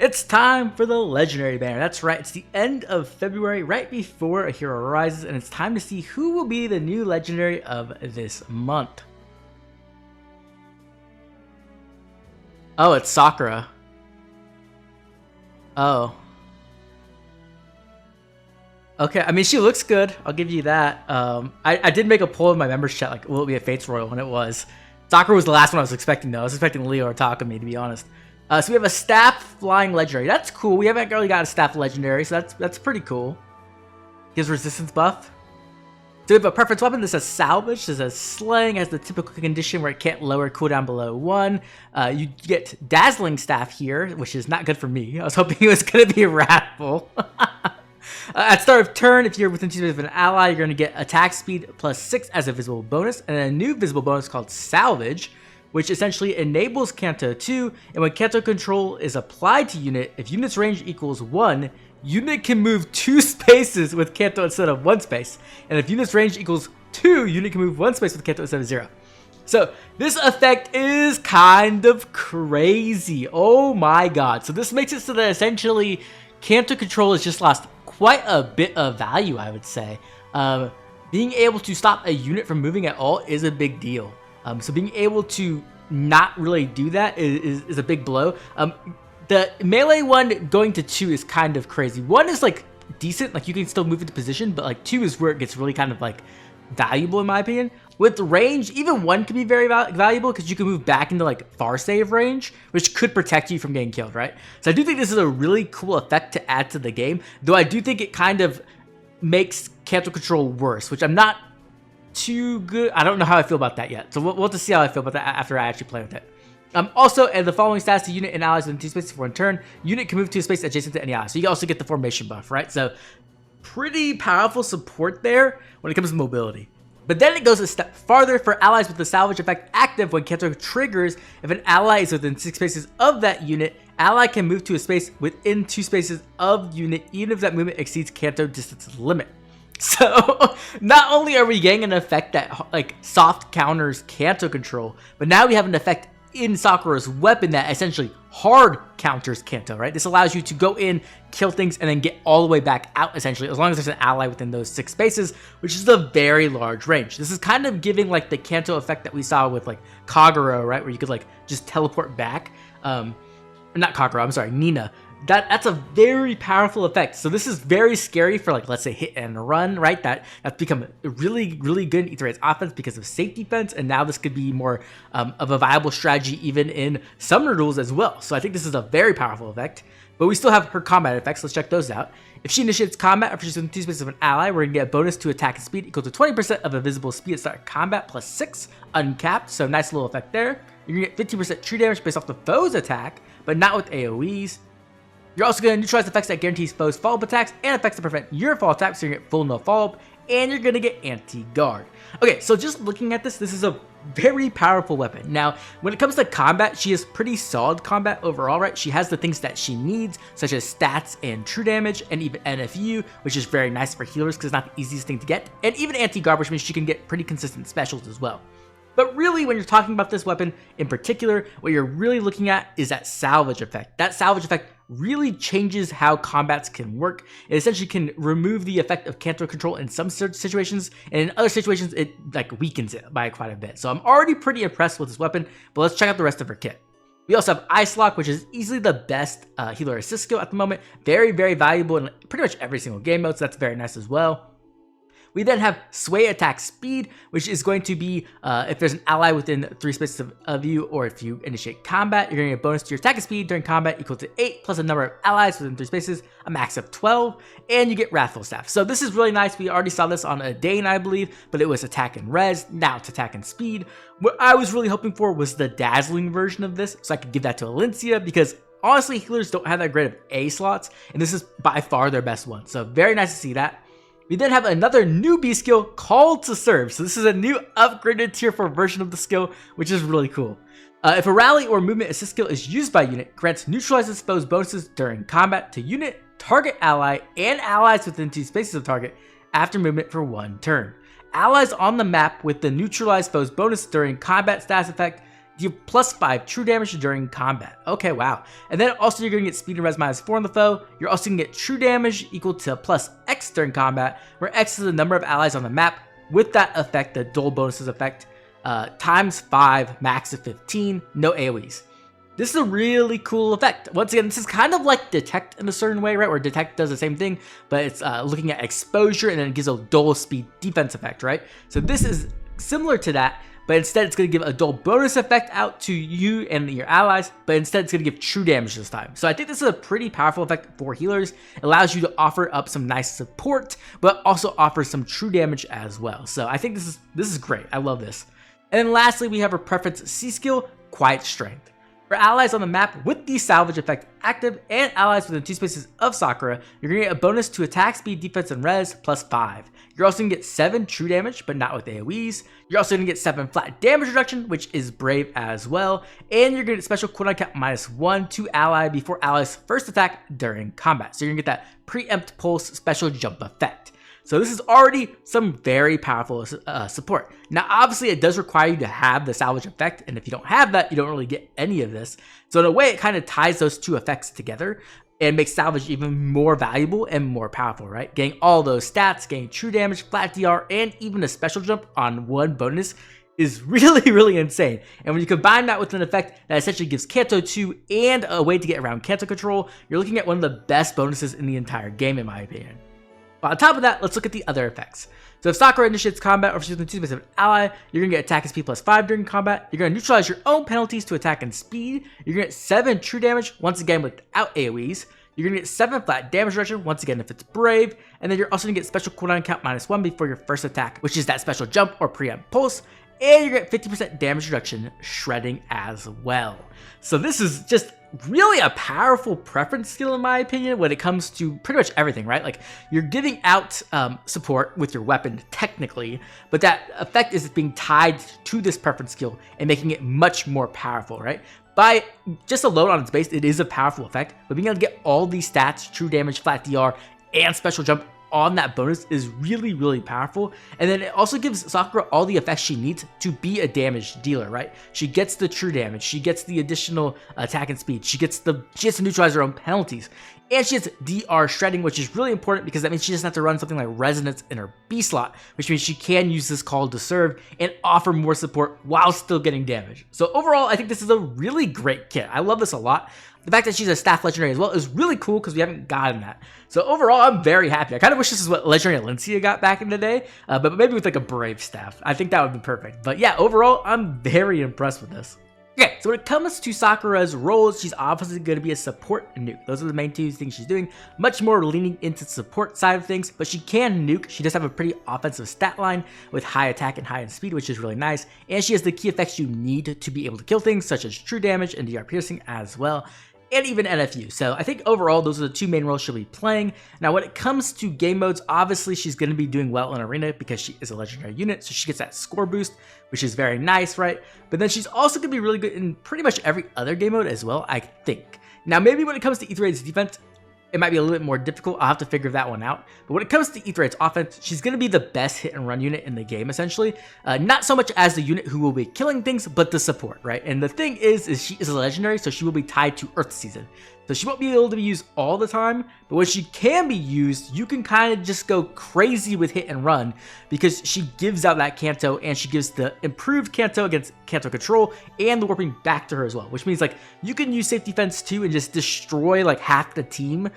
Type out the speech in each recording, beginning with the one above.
It's time for the legendary banner. That's right, it's the end of February, right before a hero arises, and it's time to see who will be the new legendary of this month. Oh, it's Sakura. Oh. Okay, I mean, she looks good. I'll give you that. I did make a poll in my members chat, like, will it be a Fates Royal? And it was. Sakura was the last one I was expecting, though. I was expecting Leo or Takumi, to be honest. So we have a staff flying legendary. That's cool. We haven't really got a staff legendary, so that's pretty cool. Gives resistance buff. So we have a preference weapon. This says salvage. This says slaying has the typical condition where it can't lower cooldown below 1. You get dazzling staff here, which is not good for me. I was hoping it was going to be wrathful. At start of turn, if you're within 2 spaces of an ally, you're going to get attack speed plus 6 as a visible bonus, and then a new visible bonus called Salvage, which essentially enables CANTO 2, and when CANTO control is applied to unit, if unit's range equals 1, unit can move 2 spaces with CANTO instead of 1 space, and if unit's range equals 2, unit can move 1 space with CANTO instead of 0. So this effect is kind of crazy. Oh my god. So this makes it so that essentially CANTO control has just lost quite a bit of value, I would say. Being able to stop a unit from moving at all is a big deal. So being able to not really do that is a big blow. The melee one going to 2 is kind of crazy. 1 is like decent, like you can still move into position, but like 2 is where it gets really kind of like valuable in my opinion. With range, even 1 can be very valuable because you can move back into like far save range, which could protect you from getting killed, right? So I do think this is a really cool effect to add to the game, though I do think it kind of makes CANTO control worse, which I'm not too good. I don't know how I feel about that yet, so we'll have to see how I feel about that after I actually play with it. Also, and the following stats to unit and allies within 2 spaces for 1 turn, unit can move to a space adjacent to any ally. So you also get the formation buff, right? So pretty powerful support there when it comes to mobility. But then it goes a step farther for allies with the salvage effect active when CANTO triggers. If an ally is within 6 spaces of that unit, ally can move to a space within 2 spaces of unit, even if that movement exceeds CANTO distance limit. So not only are we getting an effect that like soft counters CANTO control, but now we have an effect in Sakura's weapon that essentially hard counters CANTO, right? This allows you to go in, kill things, and then get all the way back out, essentially, as long as there's an ally within those 6 spaces, which is a very large range. This is kind of giving like the CANTO effect that we saw with like Kagura, right? Where you could like just teleport back. Not Kagura, I'm sorry, Nina. That's a very powerful effect. So this is very scary for like, let's say, hit and run, right? That's become really, really good in Ether Raid's offense because of safe defense, and now this could be more of a viable strategy even in summoner duels as well. So I think this is a very powerful effect, but we still have her combat effects. Let's check those out. If she initiates combat after she's within 2 spaces of an ally, we're gonna get a bonus to attack and speed equal to 20% of a visible speed at start of combat plus 6 uncapped. So nice little effect there. You're gonna get 15% true damage based off the foe's attack, but not with AoEs. You're also going to neutralize effects that guarantees foes follow-up attacks and effects that prevent your follow-up attacks, so you're going to get full no follow-up, and you're going to get anti-guard. Okay, so just looking at this, this is a very powerful weapon. Now, when it comes to combat, she has pretty solid combat overall, right? She has the things that she needs, such as stats and true damage, and even NFU, which is very nice for healers because it's not the easiest thing to get, and even anti-guard, which means she can get pretty consistent specials as well. But really, when you're talking about this weapon in particular, what you're really looking at is that salvage effect. That salvage effect really changes how combats can work. It essentially can remove the effect of CANTO control in some situations, and in other situations, it like weakens it by quite a bit. So I'm already pretty impressed with this weapon, but let's check out the rest of her kit. We also have Ice Lock, which is easily the best healer assist skill at the moment. Very, very valuable in pretty much every single game mode, so that's very nice as well. We then have Sway Attack Speed, which is going to be if there's an ally within 3 spaces of you, or if you initiate combat, you're going to get a bonus to your attack speed during combat equal to 8 plus a number of allies within 3 spaces, a max of 12, and you get Wrathful Staff. So this is really nice. We already saw this on a Dane, I believe, but it was attack and res. Now it's attack and speed. What I was really hoping for was the dazzling version of this, so I could give that to Alencia, because honestly, healers don't have that great of A slots, and this is by far their best one. So very nice to see that. We then have another newbie skill, Called to Serve. So this is a new upgraded tier 4 version of the skill, which is really cool. If a rally or movement assist skill is used by unit, grants neutralizes foes bonuses during combat to unit, target ally, and allies within 2 spaces of target after movement for 1 turn. Allies on the map with the neutralize foes bonus during combat status effect deal +5 true damage during combat. Okay, wow. And then also you're going to get speed and res -4 on the foe. You're also going to get true damage equal to +X during combat, where X is the number of allies on the map. With that effect, the dual bonuses effect, ×5, max of 15, no AoEs. This is a really cool effect. Once again, this is kind of like Detect in a certain way, right? Where Detect does the same thing, but it's looking at exposure and then it gives a dual speed defense effect, right? So this is similar to that, but instead it's going to give a dual bonus effect out to you and your allies, but instead it's going to give true damage this time. So I think this is a pretty powerful effect for healers. It allows you to offer up some nice support, but also offers some true damage as well. So I think this is great. I love this. And then lastly, we have our preference C skill, Quiet Strength. For allies on the map with the salvage effect active and allies within 2 spaces of Sakura, you're going to get a bonus to attack speed, defense, and res +5. You're also going to get 7 true damage, but not with AoEs. You're also going to get 7 flat damage reduction, which is brave as well. And you're going to get special cooldown count -1 to ally before allies first attack during combat. So you're going to get that preempt pulse special jump effect. So this is already some very powerful support. Now, obviously, it does require you to have the salvage effect, and if you don't have that, you don't really get any of this. So in a way, it kind of ties those two effects together and makes salvage even more valuable and more powerful, right? Getting all those stats, getting true damage, flat DR, and even a special jump on one bonus is really, really insane. And when you combine that with an effect that essentially gives CANTO 2 and a way to get around CANTO control, you're looking at one of the best bonuses in the entire game, in my opinion. But on top of that, let's look at the other effects. So if Sakura initiates combat or if she's within 2 spaces of an ally, you're going to get attack and speed +5 during combat. You're going to neutralize your own penalties to attack and speed. You're going to get 7 true damage, once again without AoEs. You're going to get 7 flat damage reduction, once again if it's brave. And then you're also going to get special cooldown count -1 before your first attack, which is that special jump or preempt pulse. And you're going to get 50% damage reduction shredding as well. So this is just really a powerful preference skill in my opinion when it comes to pretty much everything, right? Like you're giving out support with your weapon technically, but that effect is being tied to this preference skill and making it much more powerful, right? By just alone on its base, it is a powerful effect, but being able to get all these stats, true damage, flat DR, and special jump on that bonus is really, really powerful. And then it also gives Sakura all the effects she needs to be a damage dealer, right? She gets the true damage, she gets the additional attack and speed, she gets to neutralize her own penalties, and she has DR shredding, which is really important because that means she doesn't have to run something like resonance in her B slot, which means she can use this call to serve and offer more support while still getting damage. So overall, I think this is a really great kit. I love this a lot. The fact that she's a staff legendary as well is really cool because we haven't gotten that. So overall, I'm very happy. I kind of wish this is what legendary Alencia got back in the day, but maybe with like a brave staff. I think that would be perfect. But yeah, overall, I'm very impressed with this. Okay, so when it comes to Sakura's roles, she's obviously going to be a support nuke. Those are the main 2 things she's doing. Much more leaning into the support side of things, but she can nuke. She does have a pretty offensive stat line with high attack and high speed, which is really nice. And she has the key effects you need to be able to kill things, such as true damage and DR piercing as well, and even NFU. So I think overall, those are the 2 main roles she'll be playing. Now, when it comes to game modes, obviously she's going to be doing well in Arena because she is a legendary unit, so she gets that score boost, which is very nice, right? But then she's also going to be really good in pretty much every other game mode as well, I think. Now, maybe when it comes to Aetheryte's defense, it might be a little bit more difficult. I'll have to figure that one out. But when it comes to Aetheryte's offense, she's going to be the best hit and run unit in the game, essentially. Not so much as the unit who will be killing things, but the support, right? And the thing is she is a legendary, so she will be tied to Earth Season. So she won't be able to be used all the time, but when she can be used, you can kind of just go crazy with hit and run because she gives out that CANTO and she gives the improved CANTO against CANTO control and the warping back to her as well, which means like you can use safe defense too and just destroy like half the team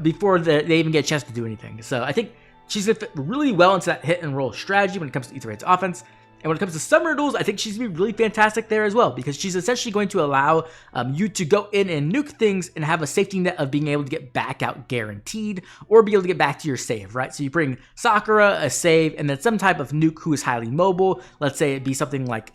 before they even get a chance to do anything. So I think she's going to fit really well into that hit and roll strategy when it comes to Aetheryte's offense. And when it comes to summoner duels, I think she's going to be really fantastic there as well, because she's essentially going to allow you to go in and nuke things and have a safety net of being able to get back out guaranteed, or be able to get back to your save, right? So you bring Sakura, a save, and then some type of nuke who is highly mobile. Let's say it'd be something like,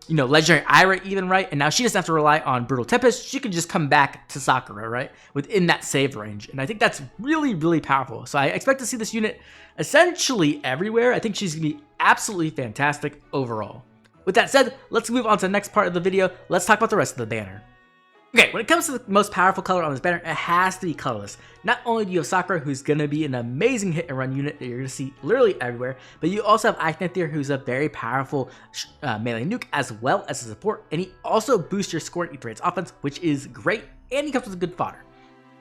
legendary Ira even, right? And now she doesn't have to rely on Brutal Tempest. She can just come back to Sakura, right? Within that save range. And I think that's really, really powerful. So I expect to see this unit essentially everywhere. I think she's going to be absolutely fantastic overall. With that said, let's move on to the next part of the video. Let's talk about the rest of the banner. Okay, when it comes to the most powerful color on this banner, it has to be colorless. Not only do you have Sakura, who's going to be an amazing hit and run unit that you're going to see literally everywhere, but you also have Ichnethir, who's a very powerful melee nuke as well as a support, and he also boosts your score and Ether offense, which is great, and he comes with a good fodder.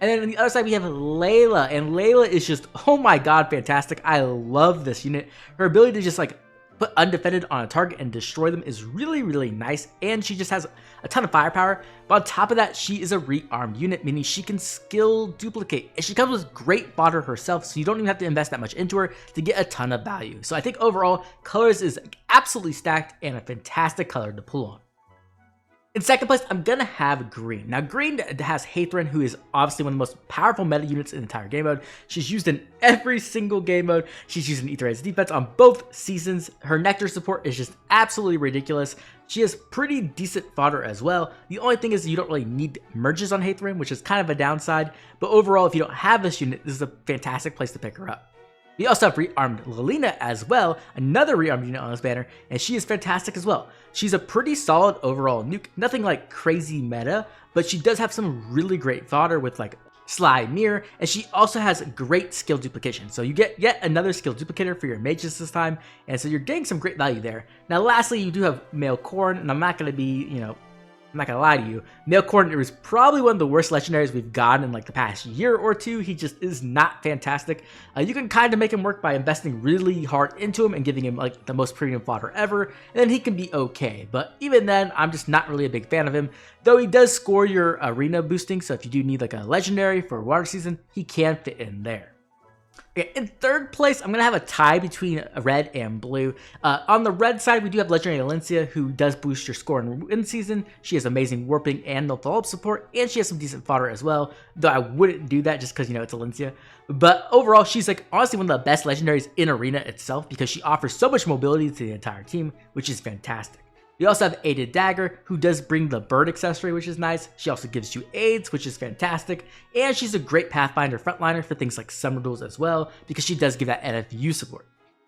And then on the other side, we have Layla, and Layla is just, oh my god, fantastic. I love this unit. Her ability to just like put undefended on a target and destroy them is really, really nice, and she just has a ton of firepower. But on top of that, she is a rearmed unit, meaning she can skill duplicate, and she comes with great fodder herself, so you don't even have to invest that much into her to get a ton of value. So I think overall, colors is absolutely stacked and a fantastic color to pull on. In second place, I'm going to have Green. Now, Green has Hathrin, who is obviously one of the most powerful meta units in the entire game mode. She's used in every single game mode. She's used in Ether defense on both seasons. Her Nectar support is just absolutely ridiculous. She has pretty decent fodder as well. The only thing is you don't really need merges on Hathrin, which is kind of a downside. But overall, if you don't have this unit, this is a fantastic place to pick her up. We also have rearmed Lilina as well, another rearmed unit on this banner, and she is fantastic as well. She's a pretty solid overall nuke, nothing like crazy meta, but she does have some really great fodder with like Sly Mirror, and she also has great skill duplication. So you get yet another skill duplicator for your mages this time, and so you're getting some great value there. Now lastly, you do have Male Corn, and I'm not going to be, I'm not gonna lie to you, Male Corn is probably one of the worst legendaries we've gotten in like the past year or two. He just is not fantastic. You can kind of make him work by investing really hard into him and giving him like the most premium fodder ever, and then he can be okay. But even then, I'm just not really a big fan of him, though he does score your arena boosting, so if you do need like a legendary for water season, he can fit in there. Okay, in third place, I'm going to have a tie between red and blue. On the red side, we do have Legendary Alencia, who does boost your score in win season. She has amazing warping and no follow-up support, and she has some decent fodder as well, though I wouldn't do that just because, it's Alencia. But overall, she's like honestly one of the best legendaries in Arena itself because she offers so much mobility to the entire team, which is fantastic. We also have Aided Dagger, who does bring the bird accessory, which is nice. She also gives you aids, which is fantastic. And she's a great Pathfinder frontliner for things like summer duels as well, because she does give that NFU support.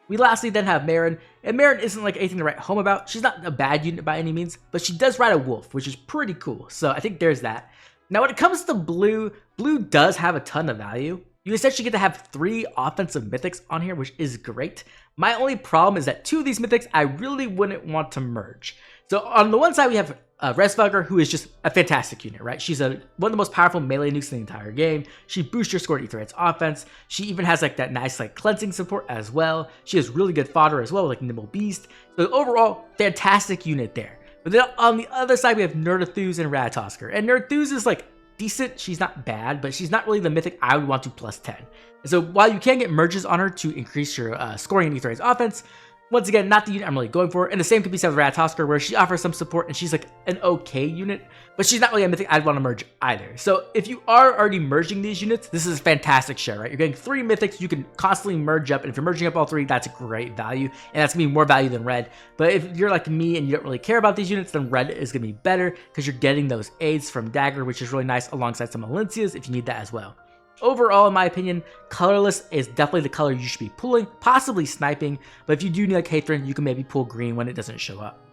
We lastly then have Marin, and Marin isn't like anything to write home about. She's not a bad unit by any means, but she does ride a wolf, which is pretty cool. So I think there's that. Now when it comes to blue, blue does have a ton of value. You essentially get to have 3 offensive mythics on here, which is great. My only problem is that 2 of these mythics I really wouldn't want to merge. So on the one side, we have Resvugger, who is just a fantastic unit, right? She's one of the most powerful melee nukes in the entire game. She boosts your score and Ether offense. She even has like that nice like cleansing support as well. She has really good fodder as well, with like Nimble Beast. So overall, fantastic unit there. But then on the other side, we have Nerdithuz and Ratatosker. And Nerdithuz is like decent. She's not bad, but she's not really the mythic I would want to plus 10. And so while you can get merges on her to increase your scoring and Ether offense, once again, not the unit I'm really going for. And the same could be said with Ratatosker, where she offers some support and she's like an okay unit, but she's not really a mythic I'd want to merge either. So if you are already merging these units, this is a fantastic share, right? You're getting 3 mythics you can constantly merge up, and if you're merging up all 3, that's a great value, and that's gonna be more value than red. But if you're like me and you don't really care about these units, then red is gonna be better because you're getting those aids from Dagger, which is really nice alongside some Alencias if you need that as well. Overall, in my opinion, colorless is definitely the color you should be pulling, possibly sniping, but if you do need like Hathrin, you can maybe pull green when it doesn't show up.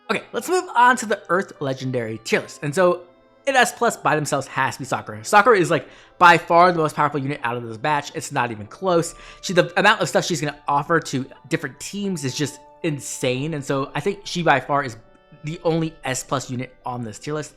Okay, let's move on to the Earth Legendary tier list. And so in S plus by themselves has to be Sakura. Sakura is like by far the most powerful unit out of this batch. It's not even close. The amount of stuff she's going to offer to different teams is just insane. And so I think she by far is the only S plus unit on this tier list.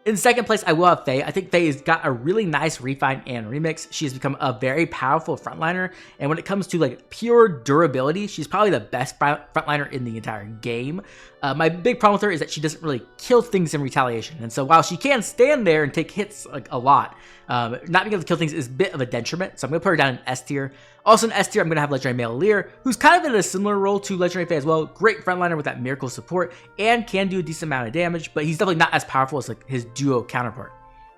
In second place, I will have Faye. I think Faye has got a really nice refine and remix. She has become a very powerful frontliner, and when it comes to like pure durability, she's probably the best frontliner in the entire game. My big problem with her is that she doesn't really kill things in retaliation, and so while she can stand there and take hits like a lot, not being able to kill things is a bit of a detriment, so I'm going to put her down in S tier. Also in S tier, I'm going to have Legendary Male Lear, who's kind of in a similar role to Legendary Faye as well. Great frontliner with that miracle support and can do a decent amount of damage, but he's definitely not as powerful as like his duo counterpart.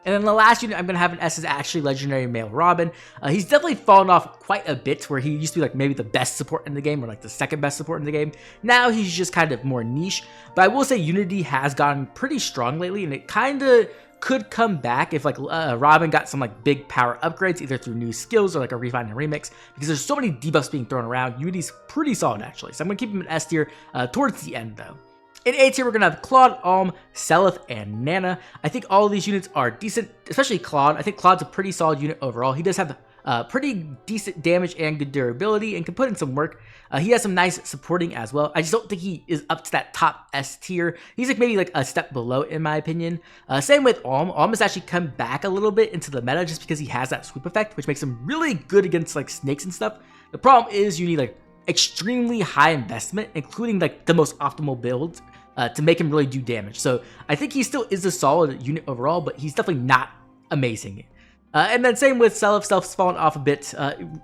And then the last unit I'm going to have in S is actually Legendary Male Robin. He's definitely fallen off quite a bit, where he used to be like maybe the best support in the game or like the second best support in the game. Now he's just kind of more niche, but I will say Unity has gotten pretty strong lately, and it kind of could come back if like Robin got some like big power upgrades, either through new skills or like a refine and remix, because there's so many debuffs being thrown around. Unity's pretty solid actually, so I'm gonna keep him in S tier towards the end though. In A tier, we're going to have Claude, Alm, Seliph, and Nana. I think all of these units are decent, especially Claude. I think Claude's a pretty solid unit overall. He does have pretty decent damage and good durability and can put in some work. He has some nice supporting as well. I just don't think he is up to that top S tier. He's like maybe like a step below in my opinion. Same with Alm. Alm has actually come back a little bit into the meta just because he has that sweep effect, which makes him really good against like snakes and stuff. The problem is you need like extremely high investment, including like the most optimal builds, to make him really do damage. So I think he still is a solid unit overall, but he's definitely not amazing. And then same with Seliph. Seliph's fallen off a bit.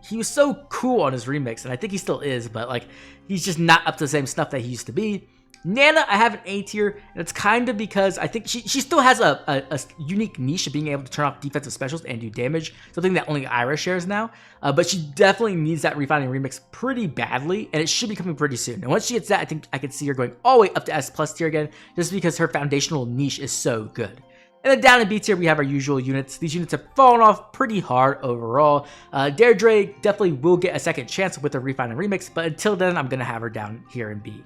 He was so cool on his remix, and I think he still is, but like he's just not up to the same stuff that he used to be. Nana, I have an A tier, and it's kind of because I think she still has a unique niche of being able to turn off defensive specials and do damage, something that only Ira shares now. But she definitely needs that refining remix pretty badly, and it should be coming pretty soon. And once she gets that, I think I could see her going all the way up to S+ tier again, just because her foundational niche is so good. And then down in B tier, we have our usual units. These units have fallen off pretty hard overall. Deirdre definitely will get a second chance with the refining remix, but until then, I'm going to have her down here in B.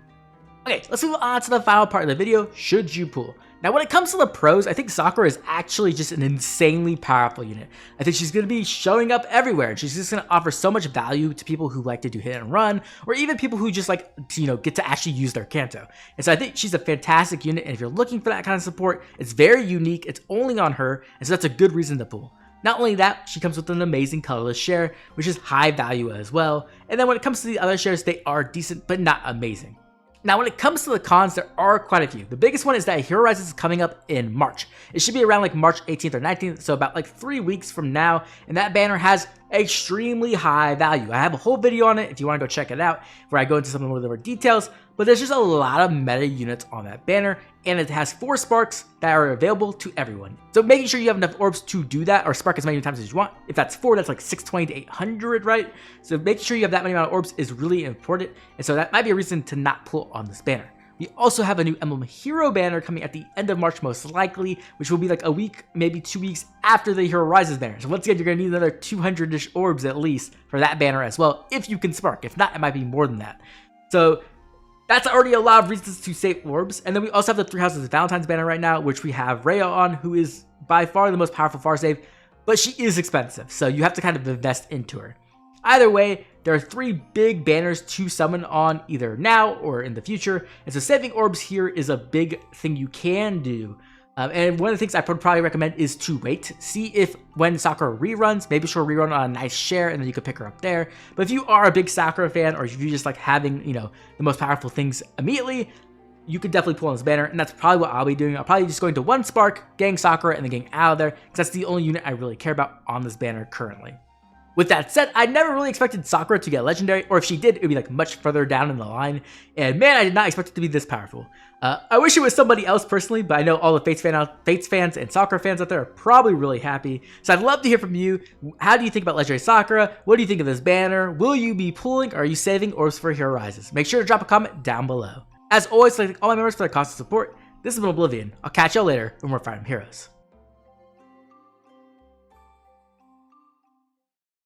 Okay, let's move on to the final part of the video, should you pull. Now, when it comes to the pros, I think Sakura is actually just an insanely powerful unit. I think she's going to be showing up everywhere. She's just going to offer so much value to people who like to do hit and run, or even people who just like, get to actually use their CANTO. And so I think she's a fantastic unit, and if you're looking for that kind of support, it's very unique, it's only on her, and so that's a good reason to pull. Not only that, she comes with an amazing colorless share, which is high value as well. And then when it comes to the other shares, they are decent, but not amazing. Now, when it comes to the cons, there are quite a few. The biggest one is that Hero Rises is coming up in March. It should be around like March 18th or 19th, so about like 3 weeks from now, and that banner has extremely high value. I have a whole video on it if you want to go check it out, where I go into some more details, but there's just a lot of meta units on that banner, and it has 4 sparks that are available to everyone. So making sure you have enough orbs to do that, or spark as many times as you want. If that's 4, that's like 620 to 800, right? So making sure you have that many amount of orbs is really important, and so that might be a reason to not pull on this banner. We also have a new Emblem Hero banner coming at the end of March most likely, which will be like a week, maybe 2 weeks after the Hero Rises banner. So once again, you're going to need another 200-ish orbs at least for that banner as well, if you can spark. If not, it might be more than that. So that's already a lot of reasons to save orbs. And then we also have the 3 Houses of Valentine's banner right now, which we have Rhea on, who is by far the most powerful far save, but she is expensive, so you have to kind of invest into her. Either way, there are 3 big banners to summon on either now or in the future, and so saving orbs here is a big thing you can do. And one of the things I would probably recommend is to wait, see if when Sakura reruns, maybe she'll rerun on a nice share and then you could pick her up there. But if you are a big Sakura fan, or if you just like having, the most powerful things immediately, you could definitely pull on this banner, and that's probably what I'll be doing. I'll probably just going to 1 spark, getting Sakura, and then getting out of there, because that's the only unit I really care about on this banner currently. With that said, I never really expected Sakura to get legendary, or if she did, it would be like much further down in the line, and man, I did not expect it to be this powerful. I wish it was somebody else personally, but I know all the Fates fans and Sakura fans out there are probably really happy, so I'd love to hear from you. How do you think about legendary Sakura? What do you think of this banner? Will you be pulling, or are you saving orbs for Hero Rises? Make sure to drop a comment down below. As always, thank all my members for their constant support. This has been Oblivion. I'll catch y'all later when we're fighting heroes.